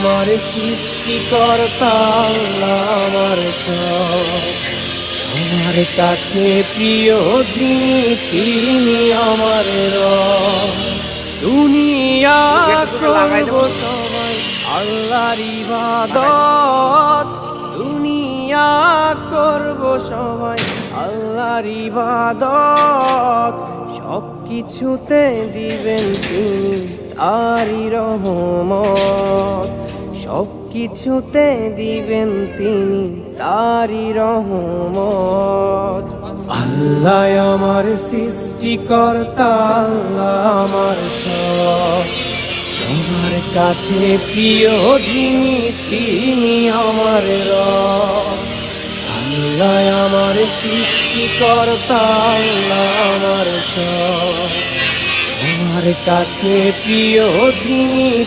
আমার সৃষ্টিকর্তা আল্লাহ আমার সব। আমার কাছে প্রিয় যিনি তিনি আমার রব। দুনিয়া করব সবাই আল্লাহর ইবাদত, দুনিয়া করব সবাই আল্লাহর ইবাদত। সব কিছুতে দিবেন তিনি তারই রহমত, সব কিছুতে দিবেন তিনি তারই রহমত। আল্লাহ আমার সৃষ্টিকর্তা আল্লাহ আমার সব। সবার কাছে প্রিয় যিনি তিনি আমার রব। আল্লাহ আমার সৃষ্টিকর্তা আল্লাহ আমার সব। সবার কাছে প্রিয় যিনি